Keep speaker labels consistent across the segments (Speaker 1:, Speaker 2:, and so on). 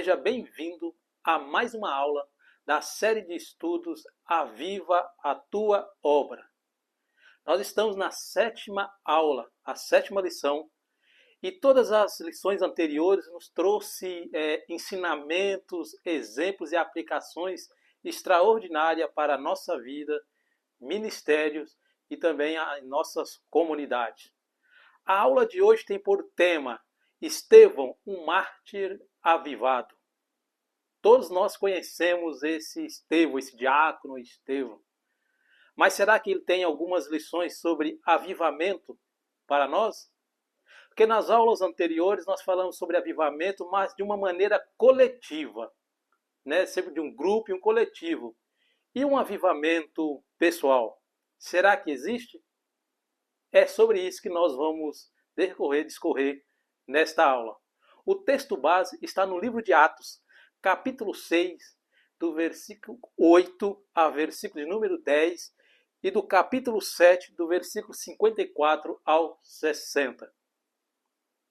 Speaker 1: Seja bem-vindo a mais uma aula da série de estudos Aviva a Tua Obra. Nós estamos na sétima aula, a sétima lição, e todas as lições anteriores nos trouxe ensinamentos, exemplos e aplicações extraordinárias para a nossa vida, ministérios e também as nossas comunidades. A aula de hoje tem por tema Estevão, um mártir avivado. Todos nós conhecemos esse Estevão, esse diácono Estevão. Mas será que ele tem algumas lições sobre avivamento para nós? Porque nas aulas anteriores nós falamos sobre avivamento, mas de uma maneira coletiva, né? Sempre de um grupo e um coletivo. E um avivamento pessoal, será que existe? É sobre isso que nós vamos discorrer nesta aula. O texto base está no livro de Atos, capítulo 6, do versículo 8 a versículo de número 10, e do capítulo 7, do versículo 54 ao 60.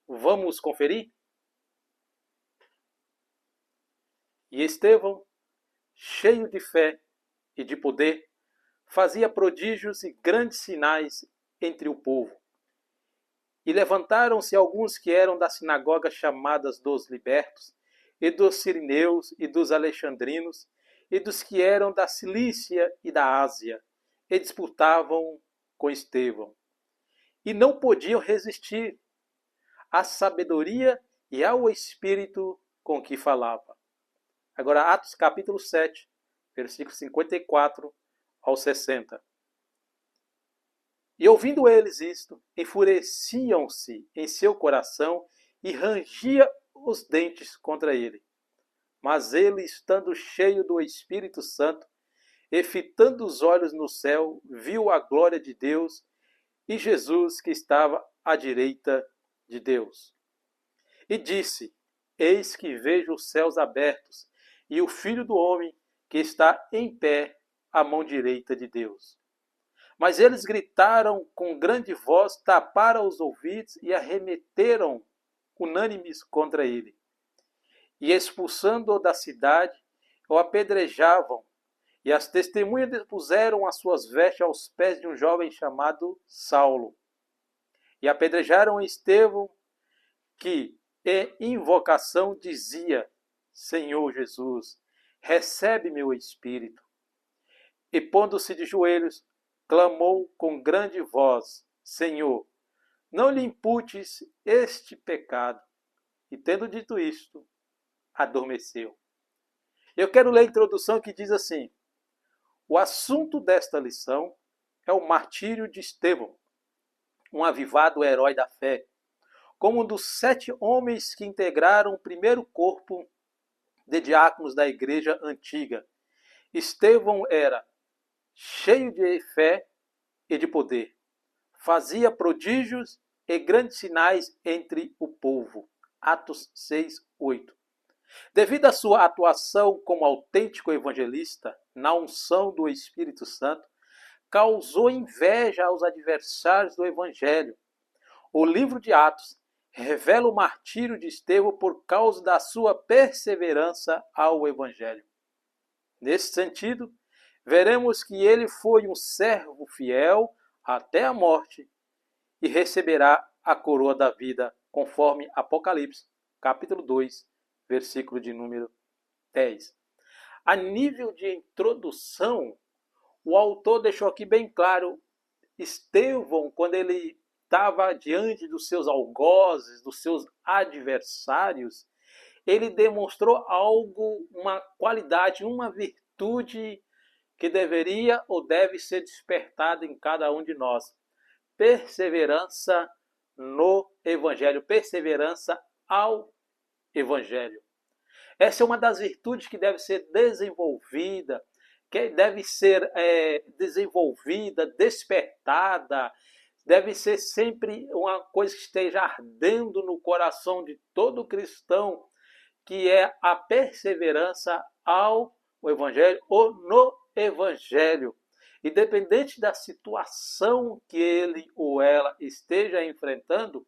Speaker 1: Vamos conferir? E Estevão, cheio de fé e de poder, fazia prodígios e grandes sinais entre o povo. E levantaram-se alguns que eram da sinagoga chamadas dos libertos, e dos sirineus, e dos alexandrinos, e dos que eram da Cilícia e da Ásia, e disputavam com Estevão. E não podiam resistir à sabedoria e ao espírito com que falava. Agora, Atos capítulo 7, versículo 54 ao 60. E ouvindo eles isto, enfureciam-se em seu coração e rangia os dentes contra ele. Mas ele, estando cheio do Espírito Santo, e fitando os olhos no céu, viu a glória de Deus e Jesus que estava à direita de Deus. E disse: Eis que vejo os céus abertos e o Filho do Homem que está em pé à mão direita de Deus. Mas eles gritaram com grande voz, taparam os ouvidos e arremeteram unânimes contra ele. E expulsando-o da cidade, o apedrejavam, e as testemunhas depuseram as suas vestes aos pés de um jovem chamado Saulo. E apedrejaram Estevão, que em invocação dizia: Senhor Jesus, recebe meu espírito. E pondo-se de joelhos, clamou com grande voz: Senhor, não lhe imputes este pecado. E tendo dito isto, adormeceu. Eu quero ler a introdução que diz assim: o assunto desta lição é o martírio de Estevão, um avivado herói da fé, como um dos 7 homens que integraram o primeiro corpo de diáconos da igreja antiga. Estevão era cheio de fé e de poder. Fazia prodígios e grandes sinais entre o povo. Atos 6, 8. Devido à sua atuação como autêntico evangelista na unção do Espírito Santo, causou inveja aos adversários do Evangelho. O livro de Atos revela o martírio de Estevão por causa da sua perseverança ao Evangelho. Nesse sentido, veremos que ele foi um servo fiel até a morte e receberá a coroa da vida, conforme Apocalipse, capítulo 2, versículo de número 10. A nível de introdução, o autor deixou aqui bem claro: Estevão, quando ele estava diante dos seus algozes, dos seus adversários, ele demonstrou algo, uma qualidade, uma virtude que deveria ou deve ser despertada em cada um de nós. Perseverança no Evangelho, perseverança ao Evangelho. Essa é uma das virtudes que deve ser desenvolvida, despertada, deve ser sempre uma coisa que esteja ardendo no coração de todo cristão, que é a perseverança ao Evangelho ou no Evangelho. Independente da situação que ele ou ela esteja enfrentando,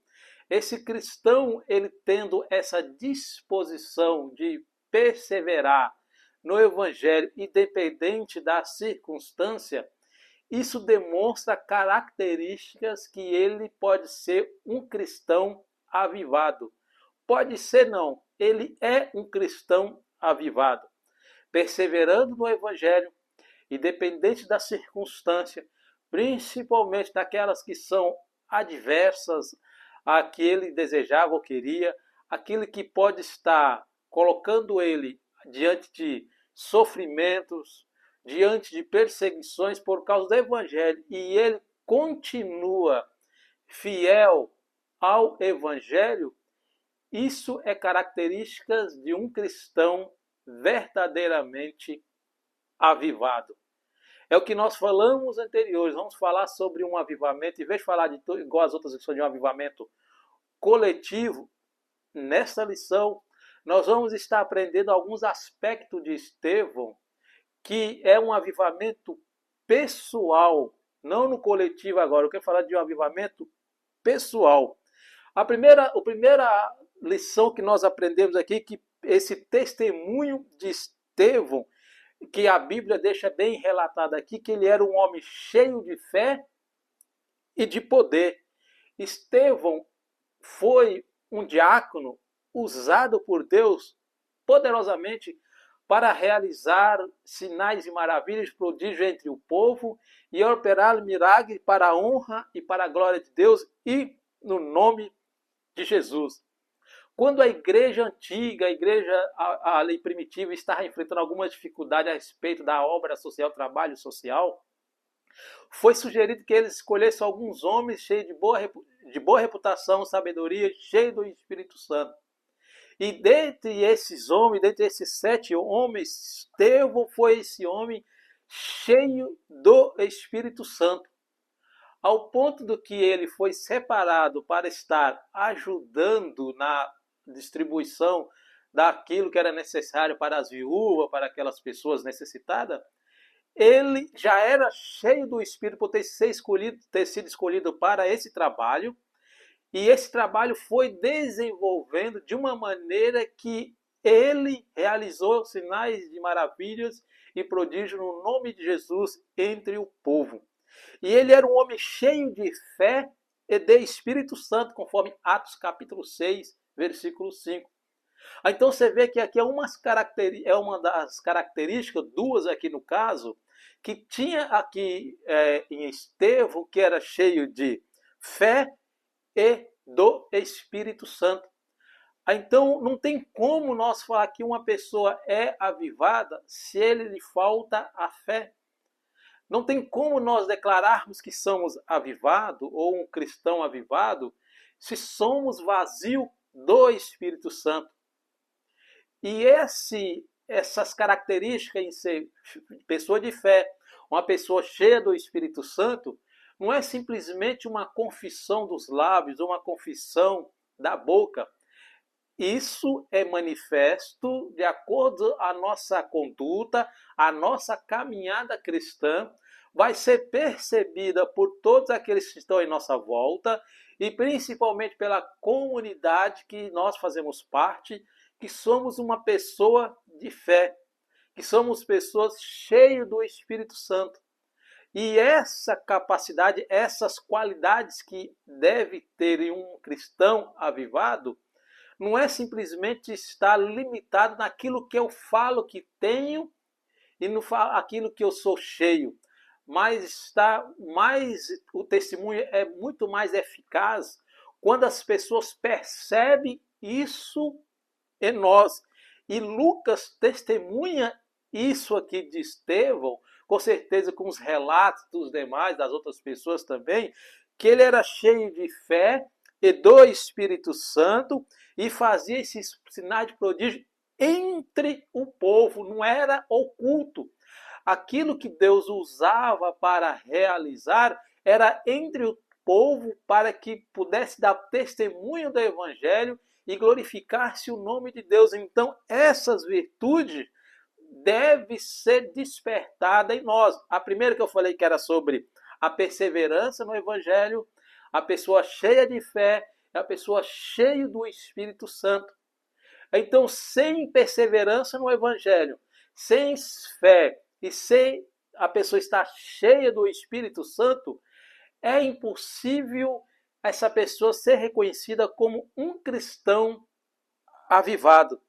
Speaker 1: esse cristão, ele tendo essa disposição de perseverar no Evangelho, independente da circunstância, isso demonstra características que ele pode ser um cristão avivado. Pode ser não, ele é um cristão avivado. Perseverando no Evangelho, independente da circunstância, principalmente daquelas que são adversas a que ele desejava ou queria, aquilo que pode estar colocando ele diante de sofrimentos, diante de perseguições por causa do Evangelho, e ele continua fiel ao Evangelho, isso é características de um cristão verdadeiramente avivado. É o que nós falamos anteriores. Vamos falar sobre um avivamento, em vez de falar de igual as outras lições de um avivamento coletivo, nesta lição nós vamos estar aprendendo alguns aspectos de Estevão, que é um avivamento pessoal, não no coletivo agora. Eu quero falar de um avivamento pessoal. A primeira lição que nós aprendemos aqui, que esse testemunho de Estevão, que a Bíblia deixa bem relatado aqui, que ele era um homem cheio de fé e de poder. Estevão foi um diácono usado por Deus poderosamente para realizar sinais e maravilhas, prodígios entre o povo e operar milagres para a honra e para a glória de Deus e no nome de Jesus. Quando a igreja antiga, a lei primitiva, estava enfrentando alguma dificuldade a respeito da obra social, trabalho social, foi sugerido que eles escolhessem alguns homens cheios de boa reputação, sabedoria, cheios do Espírito Santo. E dentre esses homens, dentre esses 7 homens, Estevão foi esse homem cheio do Espírito Santo, ao ponto do que ele foi separado para estar ajudando na distribuição daquilo que era necessário para as viúvas, para aquelas pessoas necessitadas. Ele já era cheio do Espírito por ter sido escolhido para esse trabalho, e esse trabalho foi desenvolvendo de uma maneira que ele realizou sinais de maravilhas e prodígios no nome de Jesus entre o povo. E ele era um homem cheio de fé e de Espírito Santo, conforme Atos capítulo 6, versículo 5. Então você vê que aqui é uma das características, duas aqui no caso, que tinha aqui em Estevão, que era cheio de fé e do Espírito Santo. Então não tem como nós falar que uma pessoa é avivada se ele lhe falta a fé. Não tem como nós declararmos que somos avivados ou um cristão avivado se somos vazios do Espírito Santo. E essas características em ser pessoa de fé, uma pessoa cheia do Espírito Santo, não é simplesmente uma confissão dos lábios ou uma confissão da boca. Isso é manifesto de acordo com a nossa conduta, a nossa caminhada cristã vai ser percebida por todos aqueles que estão em nossa volta e principalmente pela comunidade que nós fazemos parte, que somos uma pessoa de fé, que somos pessoas cheias do Espírito Santo. E essa capacidade, essas qualidades que deve ter em um cristão avivado, não é simplesmente estar limitado naquilo que eu falo que tenho e naquilo que eu sou cheio, mas o testemunho é muito mais eficaz quando as pessoas percebem isso em nós. E Lucas testemunha isso aqui de Estevão, com certeza com os relatos dos demais, das outras pessoas também, que ele era cheio de fé e do Espírito Santo e fazia esses sinais de prodígio entre o povo, não era oculto. Aquilo que Deus usava para realizar era entre o povo para que pudesse dar testemunho do Evangelho e glorificar-se o nome de Deus. Então, essas virtudes deve ser despertada em nós. A primeira que eu falei que era sobre a perseverança no Evangelho, a pessoa cheia de fé, a pessoa cheia do Espírito Santo. Então, sem perseverança no Evangelho, sem fé e sem a pessoa estar cheia do Espírito Santo, é impossível essa pessoa ser reconhecida como um cristão avivado.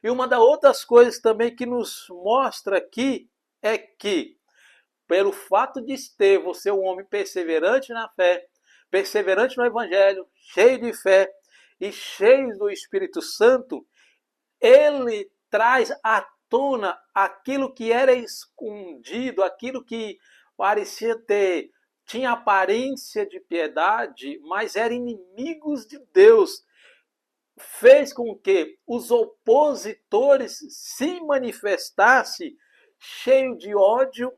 Speaker 1: E uma das outras coisas também que nos mostra aqui é que, pelo fato de Estevão ser um homem perseverante na fé, perseverante no Evangelho, cheio de fé e cheio do Espírito Santo, ele traz à tona aquilo que era escondido, aquilo que parecia ter, tinha aparência de piedade, mas eram inimigos de Deus. Fez com que os opositores se manifestassem cheio de ódio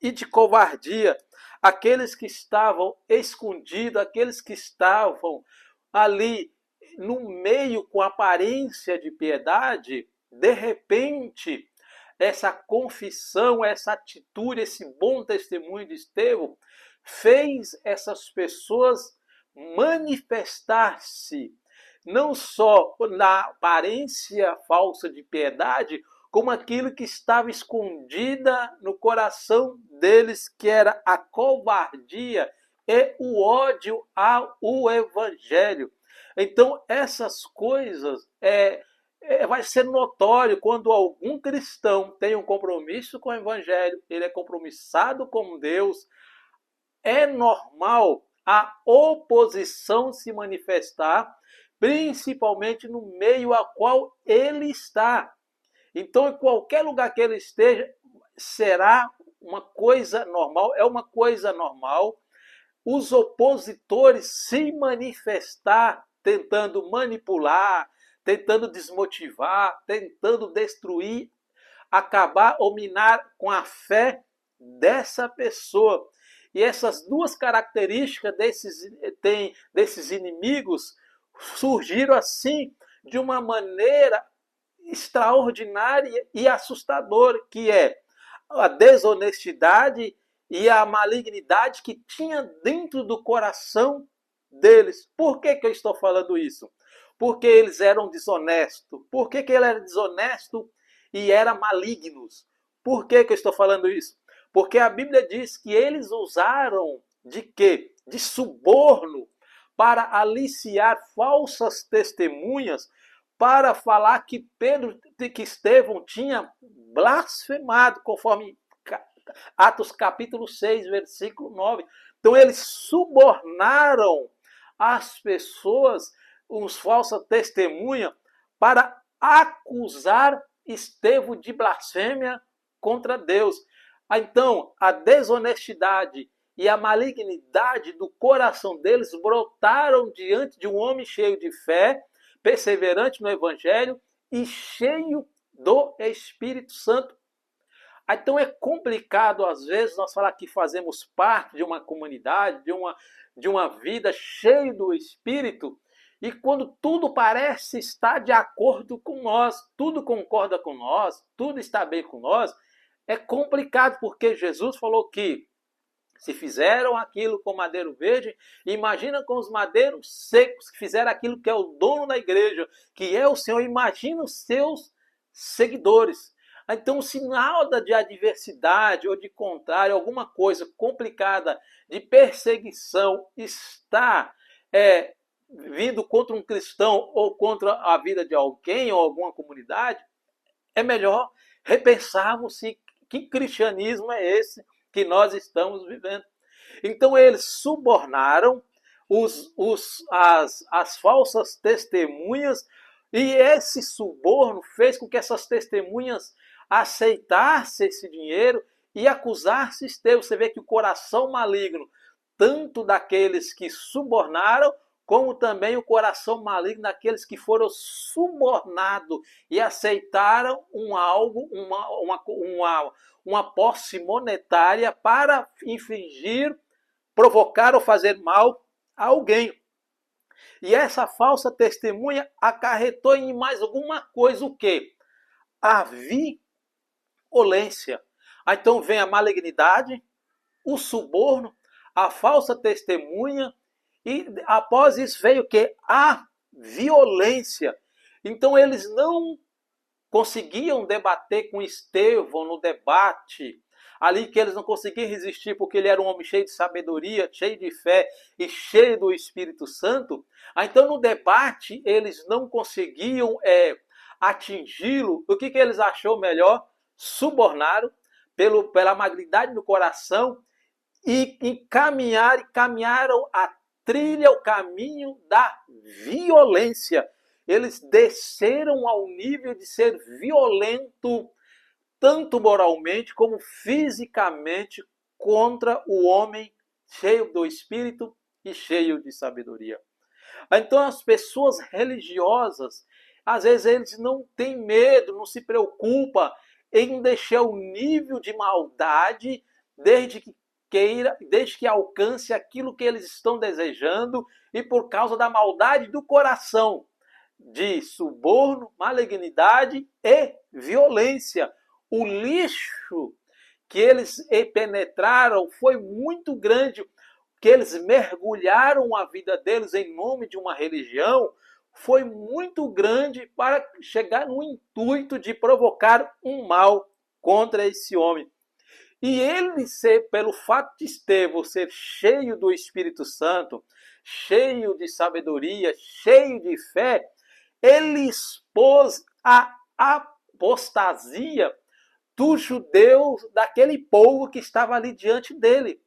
Speaker 1: e de covardia. Aqueles que estavam escondidos, aqueles que estavam ali no meio com aparência de piedade, de repente, essa confissão, essa atitude, esse bom testemunho de Estevão fez essas pessoas manifestar-se não só na aparência falsa de piedade, como aquilo que estava escondida no coração deles, que era a covardia e o ódio ao Evangelho. Então, essas coisas vai ser notório quando algum cristão tem um compromisso com o Evangelho, ele é compromissado com Deus, é normal a oposição se manifestar, principalmente no meio a qual ele está. Então, em qualquer lugar que ele esteja, será uma coisa normal, é uma coisa normal. Os opositores se manifestar, tentando manipular, tentando desmotivar, tentando destruir, acabar ou minar com a fé dessa pessoa. E essas duas características desses inimigos surgiram assim de uma maneira extraordinária e assustadora, que é a desonestidade e a malignidade que tinha dentro do coração deles. Por que eu estou falando isso? Porque eles eram desonestos. Por que ele era desonesto e eram malignos? Por que eu estou falando isso? Porque a Bíblia diz que eles usaram de quê? De suborno para aliciar falsas testemunhas, para falar que Estevão tinha blasfemado, conforme Atos capítulo 6, versículo 9. Então eles subornaram as pessoas, os falsas testemunhas, para acusar Estevão de blasfêmia contra Deus. Então, a desonestidade e a malignidade do coração deles brotaram diante de um homem cheio de fé, perseverante no Evangelho e cheio do Espírito Santo. Então é complicado, às vezes, nós falar que fazemos parte de uma comunidade, de uma vida cheia do Espírito, e quando tudo parece estar de acordo com nós, tudo concorda com nós, tudo está bem com nós, é complicado, porque Jesus falou que se fizeram aquilo com madeiro verde, imagina com os madeiros secos, que fizeram aquilo que é o dono da igreja, que é o Senhor, imagina os seus seguidores. Então, se nada de adversidade ou de contrário, alguma coisa complicada de perseguição está vindo contra um cristão ou contra a vida de alguém ou alguma comunidade, é melhor repensarmos se que cristianismo é esse que nós estamos vivendo. Então eles subornaram as falsas testemunhas, e esse suborno fez com que essas testemunhas aceitassem esse dinheiro e acusassem Estevão. Você vê que o coração maligno, tanto daqueles que subornaram, como também o coração maligno daqueles que foram subornados e aceitaram uma posse monetária para infligir, provocar ou fazer mal a alguém. E essa falsa testemunha acarretou em mais alguma coisa, o quê? A violência. Então vem a malignidade, o suborno, a falsa testemunha, e após isso veio o quê? A violência. Então eles não conseguiam debater com Estevão no debate, ali que eles não conseguiam resistir porque ele era um homem cheio de sabedoria, cheio de fé e cheio do Espírito Santo. Então no debate eles não conseguiam atingi-lo. O que eles achou melhor? Subornaram pela amabilidade do coração e caminharam a trilha, o caminho da violência. Eles desceram ao nível de ser violento, tanto moralmente como fisicamente, contra o homem cheio do Espírito e cheio de sabedoria. Então as pessoas religiosas, às vezes eles não têm medo, não se preocupam em deixar o nível de maldade desde que alcance aquilo que eles estão desejando e por causa da maldade do coração, de suborno, malignidade e violência. O lixo que eles penetraram foi muito grande, que eles mergulharam a vida deles em nome de uma religião, foi muito grande para chegar no intuito de provocar um mal contra esse homem. E ele pelo fato de Estevão ser cheio do Espírito Santo, cheio de sabedoria, cheio de fé, ele expôs a apostasia dos judeus, daquele povo que estava ali diante dele.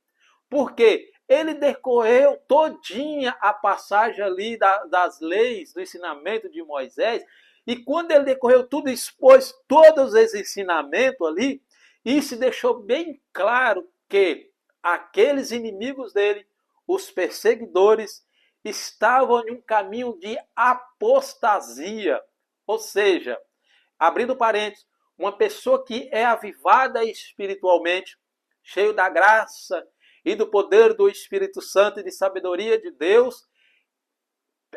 Speaker 1: Porque ele decorreu todinha a passagem ali das leis, do ensinamento de Moisés, e quando ele decorreu tudo, expôs todos esses ensinamentos ali, e se deixou bem claro que aqueles inimigos dele, os perseguidores, estavam em um caminho de apostasia. Ou seja, abrindo parênteses, uma pessoa que é avivada espiritualmente, cheio da graça e do poder do Espírito Santo e de sabedoria de Deus,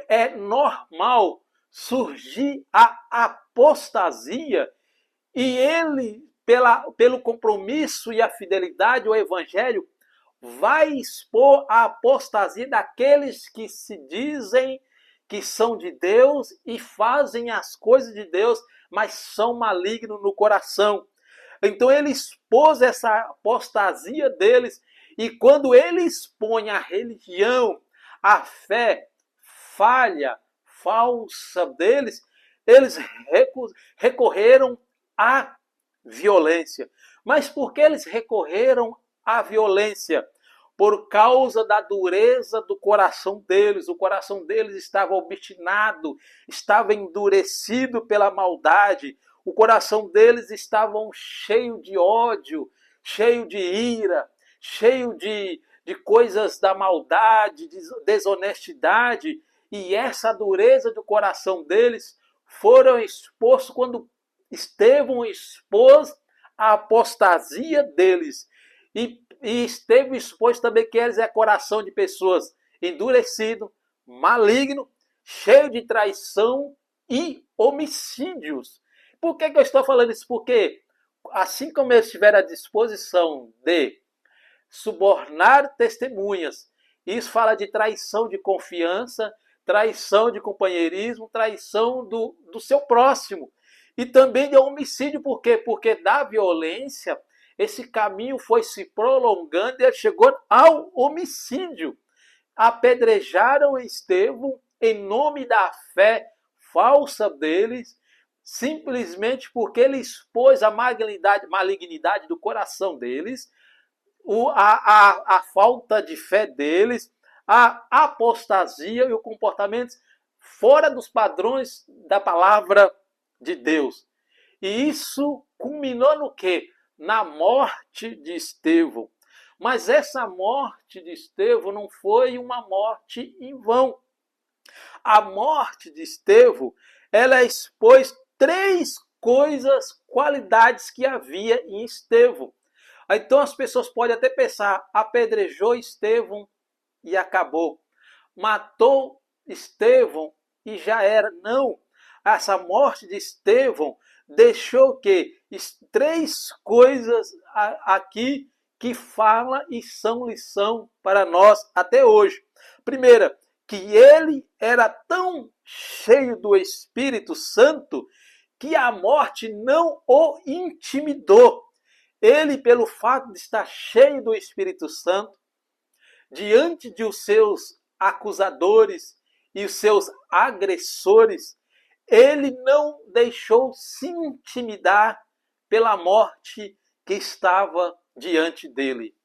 Speaker 1: é normal surgir a apostasia e ele, pelo compromisso e a fidelidade ao Evangelho, vai expor a apostasia daqueles que se dizem que são de Deus e fazem as coisas de Deus, mas são malignos no coração. Então ele expôs essa apostasia deles, e quando ele expõe a religião, a fé falsa deles, eles recorreram à violência. Mas por que eles recorreram à violência? Por causa da dureza do coração deles. O coração deles estava obstinado, estava endurecido pela maldade. O coração deles estava cheio de ódio, cheio de ira, cheio de coisas da maldade, de desonestidade. E essa dureza do coração deles foram expostos quando Estevão expôs a apostasia deles. E Estevão expôs também que eles é coração de pessoas endurecido, maligno, cheio de traição e homicídios. Por que eu estou falando isso? Porque assim como eles tiveram a disposição de subornar testemunhas, isso fala de traição de confiança, traição de companheirismo, traição do seu próximo. E também de homicídio, por quê? Porque da violência, esse caminho foi se prolongando e chegou ao homicídio. Apedrejaram Estevão em nome da fé falsa deles, simplesmente porque ele expôs a malignidade do coração deles, a falta de fé deles, a apostasia e o comportamento fora dos padrões da palavra de Deus. E isso culminou no quê? Na morte de Estevão. Mas essa morte de Estevão não foi uma morte em vão. A morte de Estevão, ela expôs 3 qualidades que havia em Estevão. Então as pessoas podem até pensar, apedrejou Estevão e acabou. Matou Estevão e já era. Não. Essa morte de Estevão deixou o quê? 3 coisas aqui que fala e são lição para nós até hoje. Primeira, que ele era tão cheio do Espírito Santo que a morte não o intimidou. Ele, pelo fato de estar cheio do Espírito Santo, diante de os seus acusadores e os seus agressores, ele não deixou se intimidar pela morte que estava diante dele.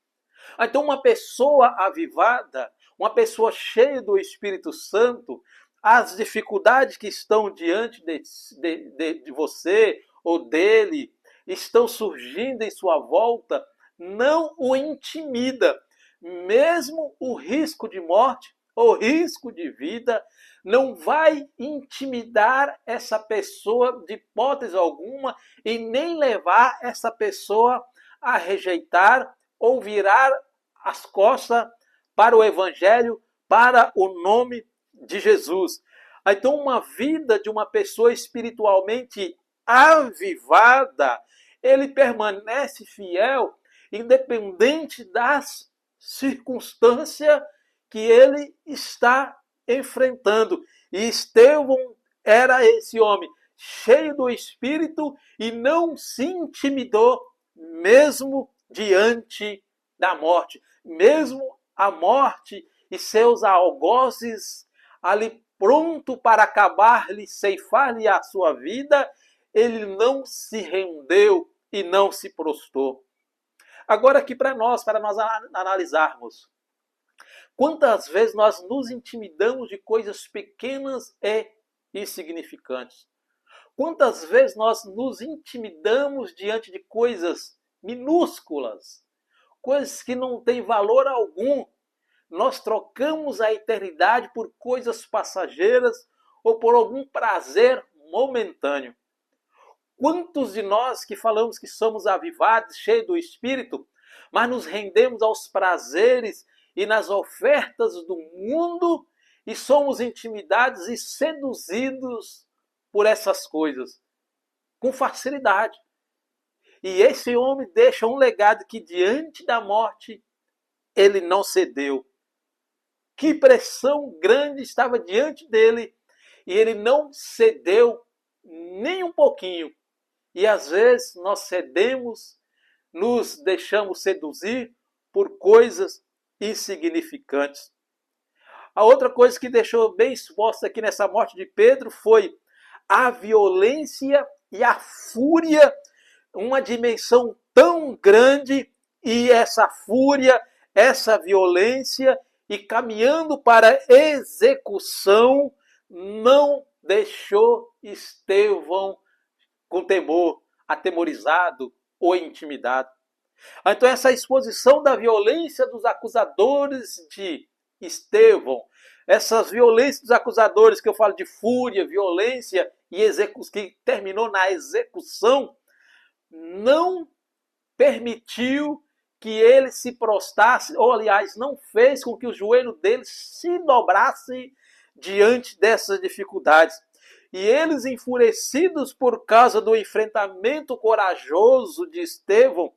Speaker 1: Então, uma pessoa avivada, uma pessoa cheia do Espírito Santo, as dificuldades que estão diante de você ou dele, estão surgindo em sua volta, não o intimida. Mesmo o risco de morte ou risco de vida não vai intimidar essa pessoa de hipótese alguma e nem levar essa pessoa a rejeitar ou virar as costas para o Evangelho, para o nome de Jesus. Então, uma vida de uma pessoa espiritualmente avivada, ele permanece fiel, independente das circunstâncias que ele está enfrentando. E Estevão era esse homem, cheio do Espírito e não se intimidou, mesmo diante da morte. Mesmo a morte e seus algozes ali pronto para acabar-lhe, ceifar-lhe a sua vida, ele não se rendeu e não se prostrou. Agora aqui para nós analisarmos. Quantas vezes nós nos intimidamos de coisas pequenas e insignificantes? Quantas vezes nós nos intimidamos diante de coisas minúsculas, coisas que não têm valor algum? Nós trocamos a eternidade por coisas passageiras ou por algum prazer momentâneo. Quantos de nós que falamos que somos avivados, cheios do Espírito, mas nos rendemos aos prazeres e nas ofertas do mundo e somos intimidados e seduzidos por essas coisas com facilidade? E esse homem deixa um legado que diante da morte ele não cedeu. Que pressão grande estava diante dele e ele não cedeu nem um pouquinho. E às vezes nós cedemos, nos deixamos seduzir por coisas insignificantes. A outra coisa que deixou bem exposta aqui nessa morte de Pedro foi a violência e a fúria, uma dimensão tão grande, e essa fúria, essa violência, e caminhando para a execução, não deixou Estevão com temor, atemorizado ou intimidado. Então essa exposição da violência dos acusadores de Estevão, essas violências dos acusadores que eu falo de fúria, violência e que terminou na execução, não permitiu que ele se prostrasse, ou aliás, não fez com que o joelho dele se dobrasse diante dessas dificuldades. E eles, enfurecidos por causa do enfrentamento corajoso de Estevão,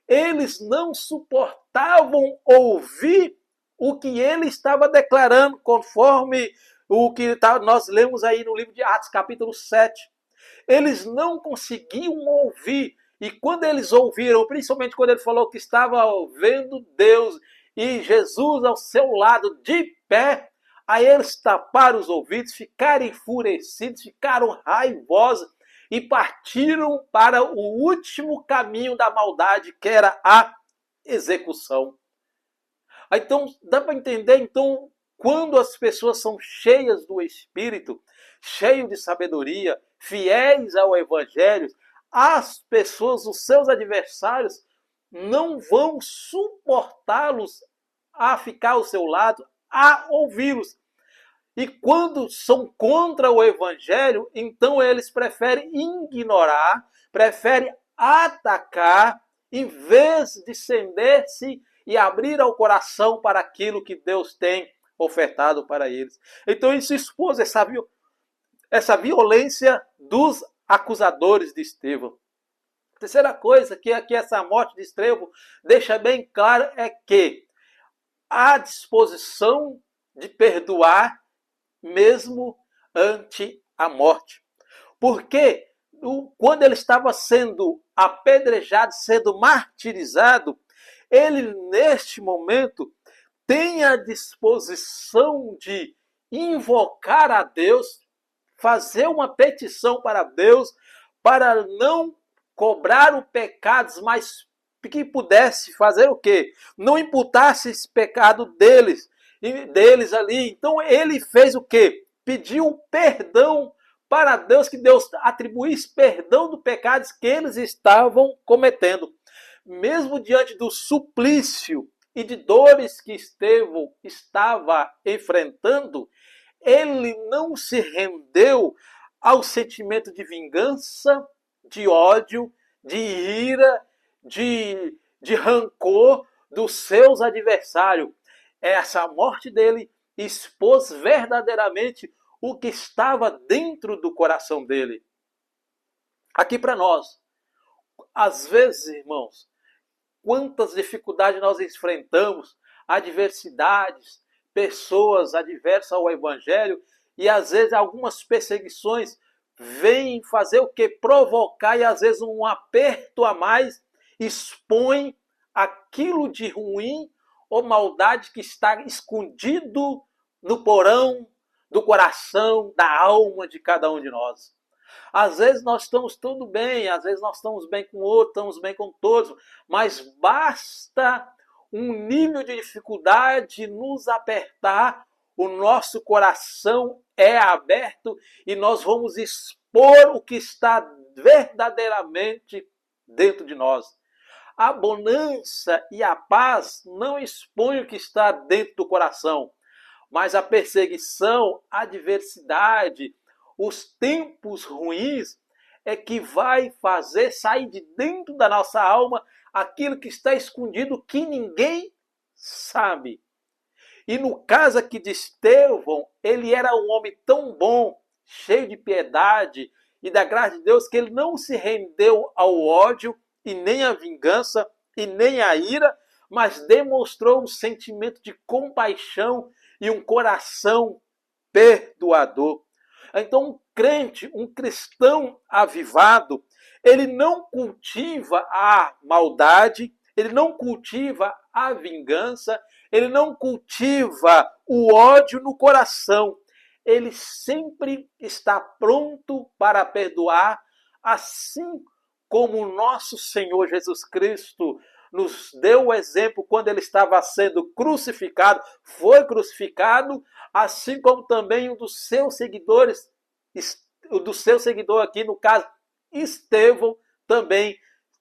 Speaker 1: eles não suportavam ouvir o que ele estava declarando, conforme o que nós lemos aí no livro de Atos, capítulo 7. Eles não conseguiam ouvir. E quando eles ouviram, principalmente quando ele falou que estava vendo Deus e Jesus ao seu lado de pé, aí eles taparam os ouvidos, ficaram enfurecidos, ficaram raivosos e partiram para o último caminho da maldade, que era a execução. Então, dá para entender, então, quando as pessoas são cheias do Espírito, cheias de sabedoria, fiéis ao Evangelho, as pessoas, os seus adversários, não vão suportá-los a ficar ao seu lado, a ouvi-los. E quando são contra o Evangelho, então eles preferem ignorar, preferem atacar, em vez de ceder-se e abrir ao coração para aquilo que Deus tem ofertado para eles. Então isso expôs essa violência dos acusadores de Estevão. A terceira coisa que aqui essa morte de Estevão deixa bem claro é que a disposição de perdoar mesmo ante a morte. Porque quando ele estava sendo apedrejado, sendo martirizado, ele neste momento tem a disposição de invocar a Deus, fazer uma petição para Deus, para não cobrar os pecados, mas que pudesse fazer o quê? Não imputasse esse pecado deles ali. Então ele fez o quê? Pediu perdão para Deus, que Deus atribuísse perdão dos pecados que eles estavam cometendo. Mesmo diante do suplício e de dores que Estevão estava enfrentando, ele não se rendeu ao sentimento de vingança, de ódio, de ira, de rancor dos seus adversários. Essa morte dele expôs verdadeiramente o que estava dentro do coração dele. Aqui para nós, às vezes, irmãos, quantas dificuldades nós enfrentamos, adversidades, pessoas adversas ao Evangelho, e às vezes algumas perseguições vêm fazer o que? Provocar, e às vezes um aperto a mais expõe aquilo de ruim ou maldade que está escondido no porão do coração, da alma de cada um de nós. Às vezes nós estamos tudo bem, às vezes nós estamos bem com o outro, estamos bem com todos, mas basta um nível de dificuldade nos apertar, o nosso coração é aberto e nós vamos expor o que está verdadeiramente dentro de nós. A bonança e a paz não expõem o que está dentro do coração, mas a perseguição, a adversidade, os tempos ruins é que vai fazer sair de dentro da nossa alma aquilo que está escondido, que ninguém sabe. E no caso aqui de Estevão, ele era um homem tão bom, cheio de piedade e da graça de Deus, que ele não se rendeu ao ódio e nem à vingança e nem à ira, mas demonstrou um sentimento de compaixão e um coração perdoador. Então, um crente, um cristão avivado, ele não cultiva a maldade, ele não cultiva a vingança, ele não cultiva o ódio no coração. Ele sempre está pronto para perdoar, assim como o nosso Senhor Jesus Cristo nos deu o exemplo quando ele estava sendo crucificado, foi crucificado, assim como também um dos seus seguidores, aqui, no caso, Estevão, também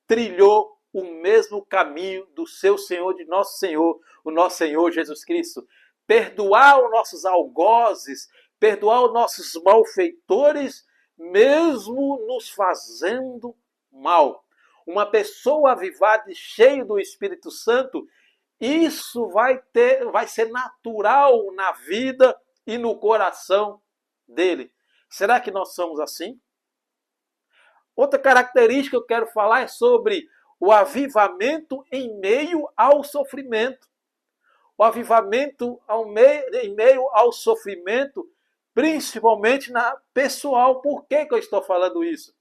Speaker 1: trilhou o mesmo caminho do seu Senhor, de nosso Senhor, o nosso Senhor Jesus Cristo. Perdoar os nossos algozes, perdoar os nossos malfeitores, mesmo nos fazendo mal. Uma pessoa avivada e cheia do Espírito Santo, isso vai ser natural na vida e no coração dele. Será que nós somos assim? Outra característica que eu quero falar é sobre o avivamento em meio ao sofrimento. O avivamento em meio ao sofrimento, principalmente na pessoal. Por que eu estou falando isso?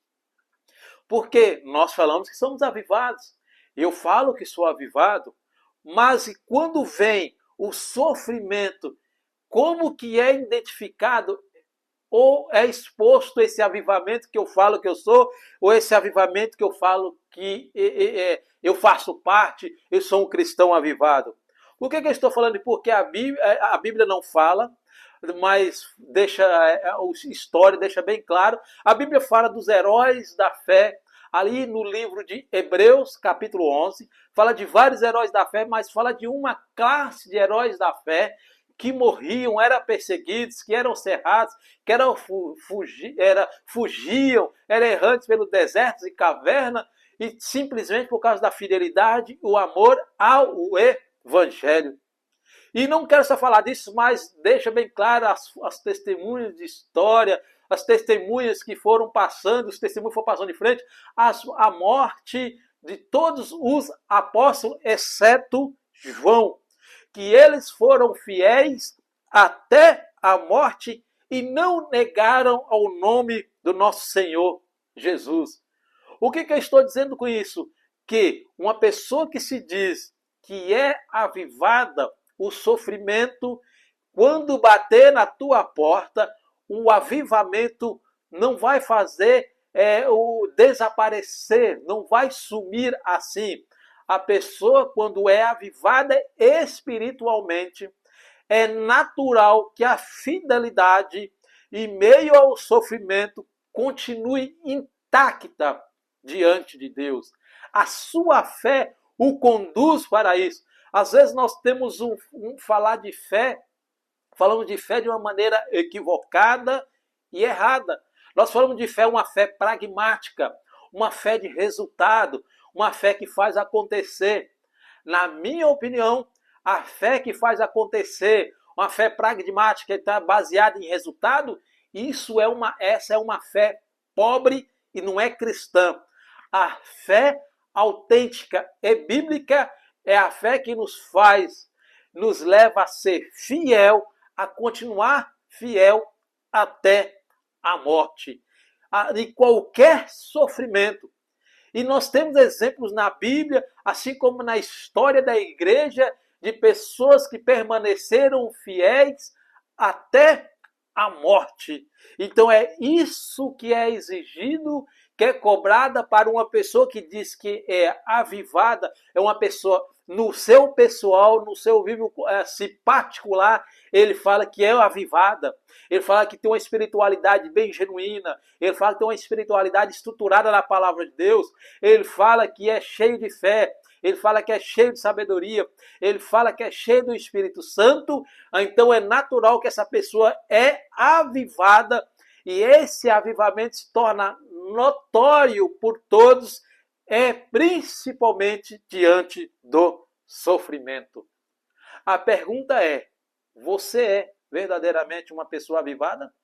Speaker 1: Porque nós falamos que somos avivados. Eu falo que sou avivado, mas quando vem o sofrimento, como que é identificado ou é exposto esse avivamento que eu falo que eu sou, ou esse avivamento que eu falo que eu faço parte, eu sou um cristão avivado? Por que eu estou falando? Porque a Bíblia não fala, mas deixa a história deixa bem claro. A Bíblia fala dos heróis da fé, ali no livro de Hebreus, capítulo 11, fala de vários heróis da fé, mas fala de uma classe de heróis da fé que morriam, eram perseguidos, que eram cerrados, que fugiam, eram errantes pelo deserto e caverna, e simplesmente por causa da fidelidade, o amor ao Evangelho. E não quero só falar disso, mas deixa bem claro as testemunhas de história, as testemunhas que foram passando, os testemunhos que foram passando de frente, a morte de todos os apóstolos, exceto João, que eles foram fiéis até a morte e não negaram ao nome do nosso Senhor Jesus. O que eu estou dizendo com isso? Que uma pessoa que se diz que é avivada, o sofrimento, quando bater na tua porta, o avivamento não vai fazer o desaparecer, não vai sumir assim. A pessoa, quando é avivada espiritualmente, é natural que a fidelidade, em meio ao sofrimento, continue intacta diante de Deus. A sua fé o conduz para isso. Às vezes nós temos falar de fé, falamos de fé de uma maneira equivocada e errada. Nós falamos de fé, uma fé pragmática, uma fé de resultado, uma fé que faz acontecer. Na minha opinião, a fé que faz acontecer, uma fé pragmática que está baseada em resultado, essa é uma fé pobre e não é cristã. A fé autêntica e bíblica é a fé que nos leva a ser fiel, a continuar fiel até a morte, de qualquer sofrimento. E nós temos exemplos na Bíblia, assim como na história da igreja, de pessoas que permaneceram fiéis até a morte. Então é isso que é exigido, que é cobrada para uma pessoa que diz que é avivada, é uma pessoa no seu pessoal, no seu vívio particular, ele fala que é avivada, ele fala que tem uma espiritualidade bem genuína, ele fala que tem uma espiritualidade estruturada na palavra de Deus, ele fala que é cheio de fé, ele fala que é cheio de sabedoria, ele fala que é cheio do Espírito Santo, então é natural que essa pessoa é avivada, e esse avivamento se torna notório por todos, principalmente diante do sofrimento. A pergunta é, você é verdadeiramente uma pessoa avivada?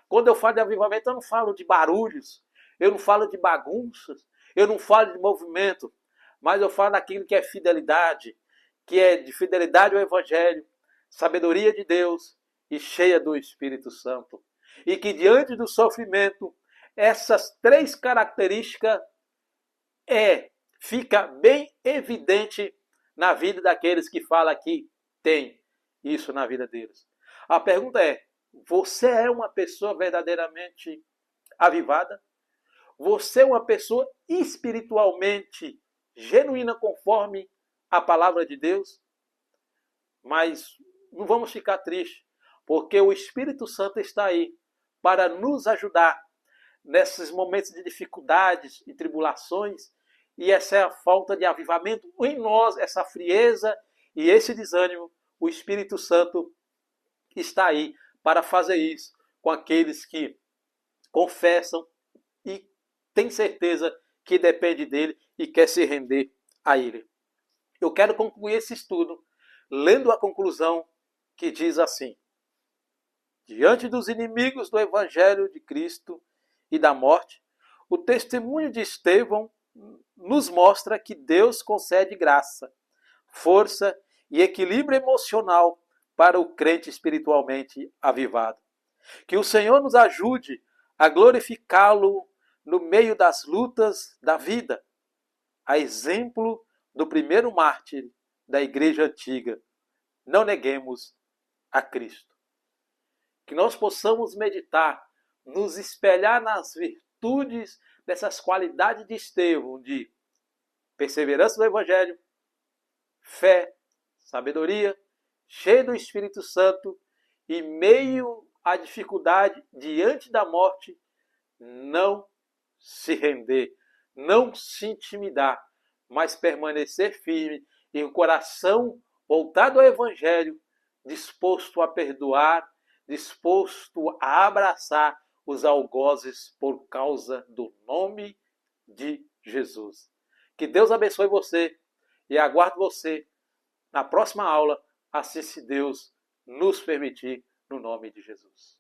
Speaker 1: Quando eu falo de avivamento, eu não falo de barulhos, eu não falo de bagunças, eu não falo de movimento, mas eu falo daquilo que é fidelidade, que é de fidelidade ao Evangelho, sabedoria de Deus e cheia do Espírito Santo. E que diante do sofrimento, essas três características fica bem evidente na vida daqueles que falam que tem isso na vida deles. A pergunta é, você é uma pessoa verdadeiramente avivada? Você é uma pessoa espiritualmente genuína conforme a palavra de Deus? Mas não vamos ficar tristes, porque o Espírito Santo está aí para nos ajudar nesses momentos de dificuldades e tribulações, e essa é a falta de avivamento em nós, essa frieza e esse desânimo. O Espírito Santo está aí para fazer isso com aqueles que confessam e têm certeza que depende dele e quer se render a ele. Eu quero concluir esse estudo lendo a conclusão que diz assim: diante dos inimigos do Evangelho de Cristo e da morte, o testemunho de Estevão nos mostra que Deus concede graça, força e equilíbrio emocional para o crente espiritualmente avivado. Que o Senhor nos ajude a glorificá-lo no meio das lutas da vida, a exemplo do primeiro mártir da igreja antiga. Não neguemos a Cristo. Que nós possamos meditar, nos espelhar nas virtudes dessas qualidades de Estevão, de perseverança no Evangelho, fé, sabedoria, cheio do Espírito Santo, e meio à dificuldade, diante da morte, não se render, não se intimidar, mas permanecer firme e o coração voltado ao Evangelho, disposto a perdoar, disposto a abraçar os algozes por causa do nome de Jesus. Que Deus abençoe você e aguardo você na próxima aula, assim se Deus nos permitir, no nome de Jesus.